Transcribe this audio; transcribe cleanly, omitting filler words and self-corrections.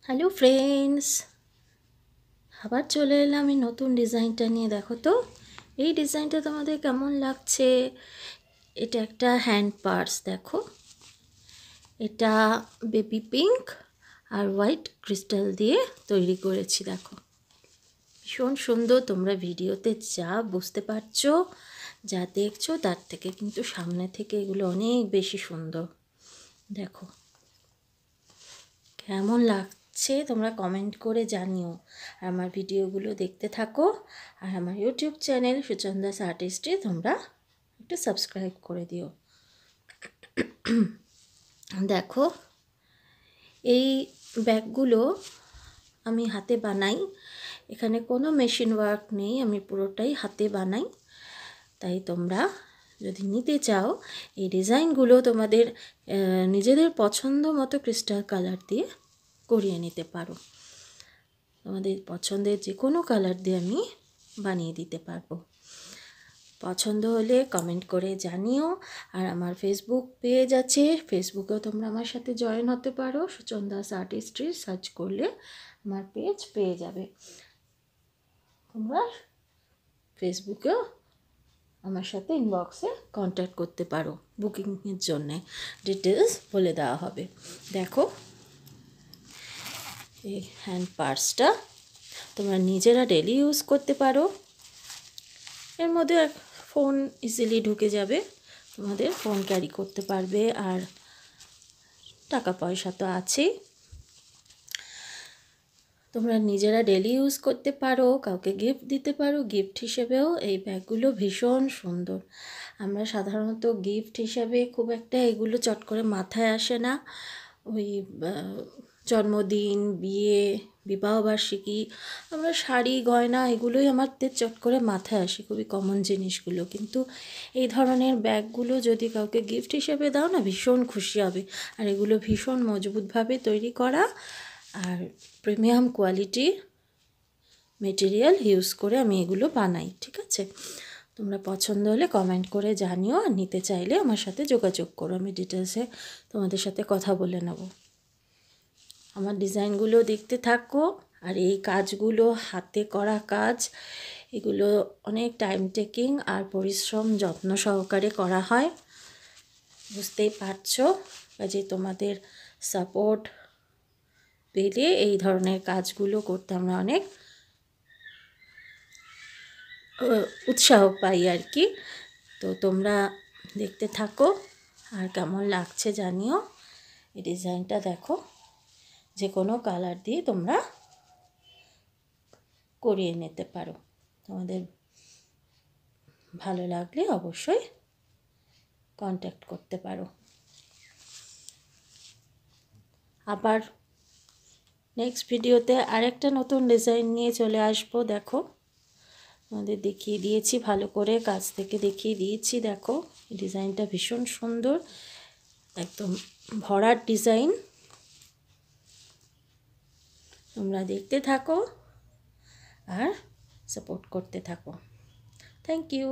Hello friends, আবার চলে এলাম এই নতুন ডিজাইনটা নিয়ে। দেখো তো এই ডিজাইনটা তোমাদের কেমন লাগছে। এটা একটা হ্যান্ড পার্স। দেখো, এটা বেবি পিঙ্ক আর হোয়াইট ক্রিস্টাল দিয়ে তৈরি করেছি। দেখো, ভীষণ সুন্দর। তোমরা ভিডিওতে যা বুঝতে পারছো, যা দেখছো, তার থেকে কিন্তু সামনে থেকে এগুলো অনেক বেশি সুন্দর। দেখো কেমন লাগছে তোমরা কমেন্ট করে জানিও। আর আমার ভিডিওগুলো দেখতে থাকো। আর আমার ইউটিউব চ্যানেল সুচন্দাস আর্টিস্টে তোমরা একটু সাবস্ক্রাইব করে দিও। দেখো, এই ব্যাগগুলো আমি হাতে বানাই। এখানে কোনো মেশিন ওয়ার্ক নেই, আমি পুরোটাই হাতে বানাই। তাই তোমরা যদি নিতে চাও, এই ডিজাইনগুলো তোমাদের নিজেদের পছন্দ মতো ক্রিস্টাল কালার দিয়ে করিয়ে নিতে পারো। তোমাদের পছন্দের যে কোনো কালার দিয়ে আমি বানিয়ে দিতে পারবো। পছন্দ হলে কমেন্ট করে জানিও। আর আমার ফেসবুক পেজ আছে, ফেসবুকেও তোমরা আমার সাথে জয়েন হতে পারো। সুচন্দাস আর্টিস্ট্রি সার্চ করলে আমার পেজ পেয়ে যাবে। তোমরা ফেসবুকেও আমার সাথে ইনবক্সে কন্ট্যাক্ট করতে পারো, বুকিংয়ের জন্যে ডিটেলস বলে দেওয়া হবে। দেখো, এই হ্যান্ড পার্সটা তোমরা নিজেরা ডেলি ইউজ করতে পারো। এর মধ্যে ফোন ইজিলি ঢুকে যাবে, তোমাদের ফোন ক্যারি করতে পারবে। আর টাকা পয়সা তো আছেই, তোমরা নিজেরা ডেলি ইউজ করতে পারো, কাউকে গিফট দিতে পারো। গিফট হিসেবেও এই ব্যাগগুলো ভীষণ সুন্দর। আমরা সাধারণত গিফট হিসাবে খুব একটা এগুলো চট করে মাথায় আসে না। ওই জন্মদিন, বিয়ে, বিবাহবার্ষিকী, আমরা শাড়ি গয়না এগুলোই আমাদের চট করে মাথায় আসে, খুবই কমন জিনিসগুলো। কিন্তু এই ধরনের ব্যাগগুলো যদি কাউকে গিফট হিসেবে দাও না, ভীষণ খুশি হবে। আর এগুলো ভীষণ মজবুতভাবে তৈরি করা আর প্রিমিয়াম কোয়ালিটির মেটেরিয়াল ইউজ করে আমি এগুলো বানাই। ঠিক আছে, তোমরা পছন্দ হলে কমেন্ট করে জানিও। আর নিতে চাইলে আমার সাথে যোগাযোগ করো, আমি ডিটেলসে তোমাদের সাথে কথা বলে নেব। আমার ডিজাইনগুলো দেখতে থাকো। আর এই কাজগুলো হাতে করা কাজ, এগুলো অনেক টাইম টেকিং আর পরিশ্রম যত্ন সহকারে করা হয়, বুঝতেই পারছো। কাজে তোমাদের সাপোর্ট পেলে এই ধরনের কাজগুলো করতে আমরা অনেক উৎসাহ পাই আর কি। তো তোমরা দেখতে থাকো আর কেমন লাগছে জানিও। এই ডিজাইনটা দেখো, যে কোনো কালার দিয়ে তোমরা করিয়ে নিতে পারো। তোমাদের ভালো লাগলে অবশ্যই কন্ট্যাক্ট করতে পারো। আবার নেক্সট ভিডিওতে আরেকটা নতুন ডিজাইন নিয়ে চলে আসবো। দেখো, তোমাদের দেখিয়ে দিয়েছি, ভালো করে কাছ থেকে দেখিয়ে দিয়েছি। দেখো, ডিজাইনটা ভীষণ সুন্দর, একদম ভরাট ডিজাইন। তোমরা দেখতে থাকো আর সাপোর্ট করতে থাকো। Thank you.